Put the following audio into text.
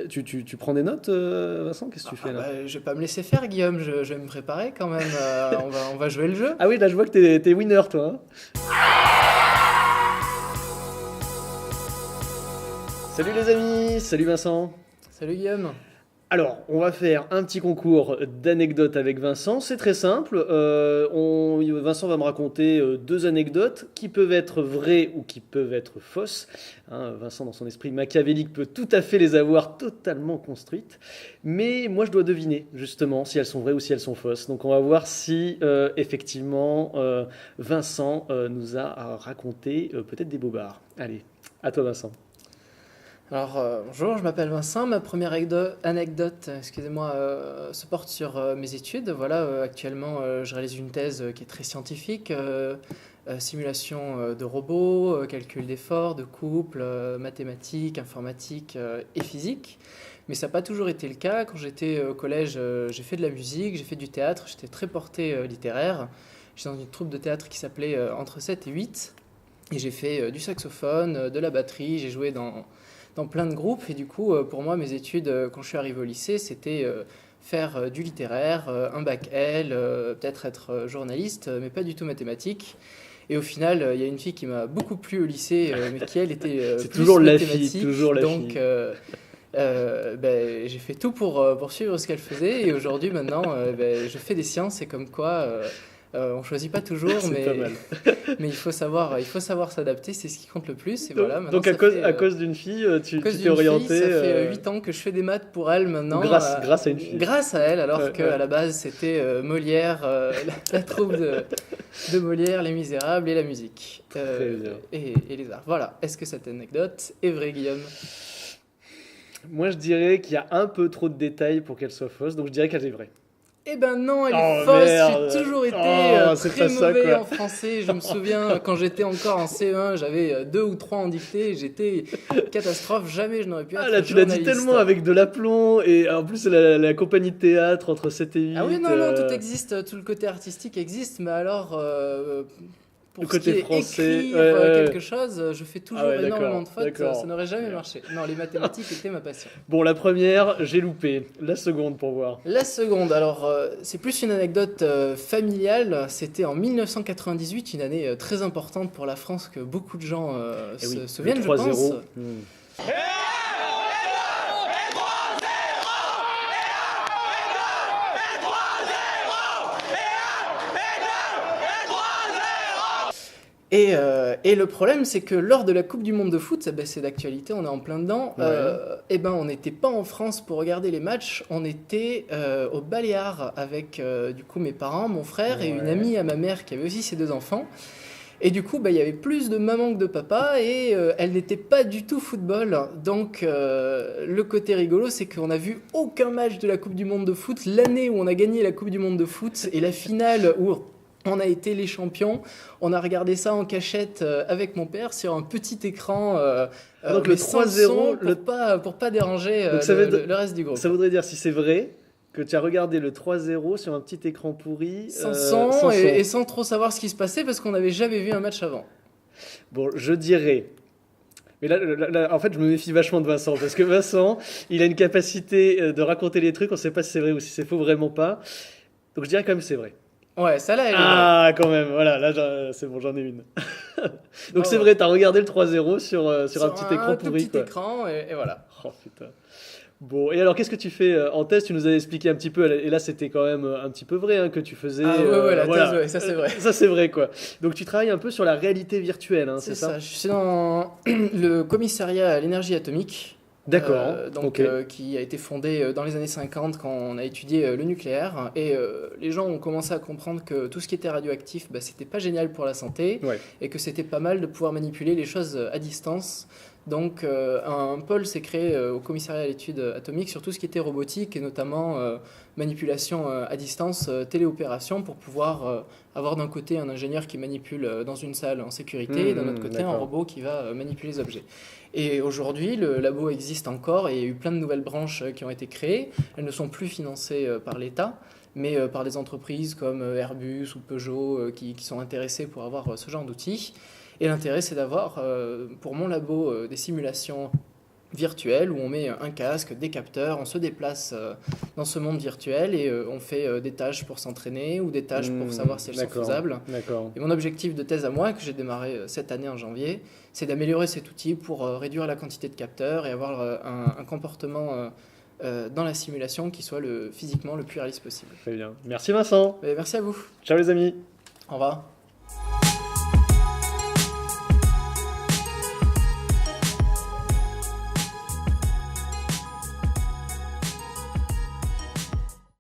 Tu prends des notes, Vincent? Qu'est-ce que tu fais là? Je vais pas me laisser faire, Guillaume, je vais me préparer quand même. On va jouer le jeu. Ah oui, là je vois que t'es winner toi, hein. Salut les amis, salut Vincent. Salut Guillaume. Alors, on va faire un petit concours d'anecdotes avec Vincent. C'est très simple. Vincent va me raconter deux anecdotes qui peuvent être vraies ou qui peuvent être fausses. Hein, Vincent, dans son esprit machiavélique, peut tout à fait les avoir totalement construites. Mais moi, je dois deviner, justement, si elles sont vraies ou si elles sont fausses. Donc, on va voir si, effectivement, Vincent nous a raconté peut-être des bobards. Allez, à toi, Vincent. Alors, bonjour, je m'appelle Vincent. Ma première anecdote, excusez-moi, se porte sur mes études. Voilà, actuellement, je réalise une thèse qui est très scientifique, simulation de robots, calcul d'efforts, de couple, mathématiques, informatique et physique. Mais ça n'a pas toujours été le cas. Quand j'étais au collège, j'ai fait de la musique, j'ai fait du théâtre, j'étais très porté littéraire. J'étais dans une troupe de théâtre qui s'appelait Entre 7 et 8. Et j'ai fait du saxophone, de la batterie, j'ai joué dans plein de groupes. Et du coup, pour moi, mes études, quand je suis arrivé au lycée, c'était faire du littéraire, un bac L, peut-être être journaliste, mais pas du tout mathématique. Et au final, il y a une fille qui m'a beaucoup plu au lycée, mais qui, elle, était C'est plus toujours la mathématique. fille, toujours la Donc, fille. j'ai fait tout pour suivre ce qu'elle faisait. Et aujourd'hui, maintenant, je fais des sciences. Et comme quoi, on choisit pas toujours, C'est pas mal. mais il faut savoir s'adapter. C'est ce qui compte le plus. Et Donc, voilà, maintenant, donc à cause d'une fille, tu cause t'es d'une orienté fille, ça fait 8 ans que je fais des maths pour elle maintenant. grâce à une fille. Grâce à elle, alors Ouais, qu'à ouais. la base c'était Molière, la troupe de Molière, Les Misérables et la musique. Très bien. Et les arts. Voilà. Est-ce que cette anecdote est vraie, Guillaume? Moi, je dirais qu'il y a un peu trop de détails pour qu'elle soit fausse, donc je dirais qu'elle est vraie. Eh ben non, elle est Oh, fausse. merde. J'ai toujours été C'est très pas ça, mauvais quoi. en français. Je me souviens quand j'étais encore en CE1, j'avais 2 ou 3 en dictée. J'étais catastrophe. Jamais je n'aurais pu être Ah là, tu l'as dit journaliste. tellement avec de l'aplomb, et en plus, la compagnie de théâtre entre 7 et 8. Ah oui, non, tout existe, tout le côté artistique existe, mais alors, Le pour ce côté qui est français, écrire ouais, ouais. quelque chose, je fais toujours Ah ouais, énormément de fautes, d'accord. ça n'aurait jamais marché. Non, les mathématiques étaient ma passion. Bon, la première, j'ai loupé. La seconde pour voir. La seconde, alors, c'est plus une anecdote familiale, c'était en 1998, une année très importante pour la France que beaucoup de gens Eh oui, se le souviennent, je 3-0. pense. Et le problème, c'est que lors de la Coupe du Monde de foot, c'est d'actualité, on est en plein dedans, Ouais. on n'était pas en France pour regarder les matchs, on était aux Baléares avec du coup mes parents, mon frère et une Ouais. amie à ma mère qui avait aussi ses 2 enfants. Et du coup, il y avait plus de maman que de papa et elle n'était pas du tout football. Donc le côté rigolo, c'est qu'on n'a vu aucun match de la Coupe du Monde de foot. L'année où on a gagné la Coupe du Monde de foot et la finale où on a été les champions, on a regardé ça en cachette avec mon père sur un petit écran. Donc le mais sans 3-0, son, pour pas déranger Donc ça veut le reste du groupe. Ça voudrait dire, si c'est vrai, que tu as regardé le 3-0 sur un petit écran pourri, Sans sans son son. et sans trop savoir ce qui se passait parce qu'on n'avait jamais vu un match avant. Bon, je dirais. Mais là, en fait, je me méfie vachement de Vincent, parce que Vincent, il a une capacité de raconter les trucs, on ne sait pas si c'est vrai ou si c'est faux, vraiment pas. Donc je dirais quand même que c'est vrai. Ouais, ça là, elle est vraie. Ah, quand même, voilà, là, c'est bon, j'en ai une. Donc c'est ouais. vrai, tu as regardé le 3-0 sur un Sur petit écran tout pourri, petit quoi. écran et voilà. Oh putain. Bon, et alors qu'est-ce que tu fais en thèse? Tu nous as expliqué un petit peu, et là c'était quand même un petit peu vrai hein, que tu faisais. Ah ouais, la voilà. thèse, ouais, ça c'est vrai. Ça c'est vrai quoi. Donc tu travailles un peu sur la réalité virtuelle, hein, c'est C'est ça? ça, je suis dans le commissariat à l'énergie atomique. D'accord, Donc, ok. qui a été fondé dans les années 50 quand on a étudié le nucléaire. Et les gens ont commencé à comprendre que tout ce qui était radioactif, c'était pas génial pour la santé Ouais. et que c'était pas mal de pouvoir manipuler les choses à distance. Donc un pôle s'est créé au commissariat à l'étude atomique sur tout ce qui était robotique et notamment manipulation à distance, téléopération pour pouvoir avoir d'un côté un ingénieur qui manipule dans une salle en sécurité et d'un autre côté un d'accord. robot qui va manipuler les objets. Et aujourd'hui, le labo existe encore et il y a eu plein de nouvelles branches qui ont été créées. Elles ne sont plus financées par l'État, mais par des entreprises comme Airbus ou Peugeot qui sont intéressées pour avoir ce genre d'outils. Et l'intérêt, c'est d'avoir, pour mon labo, des simulations virtuel où on met un casque, des capteurs, on se déplace dans ce monde virtuel et on fait des tâches pour s'entraîner ou des tâches pour savoir si elles sont D'accord, faisables. d'accord. Et mon objectif de thèse à moi, que j'ai démarré cette année en janvier, c'est d'améliorer cet outil pour réduire la quantité de capteurs et avoir un comportement dans la simulation qui soit physiquement le plus réaliste possible. Très bien. Merci Vincent. Mais merci à vous. Ciao les amis. Au revoir.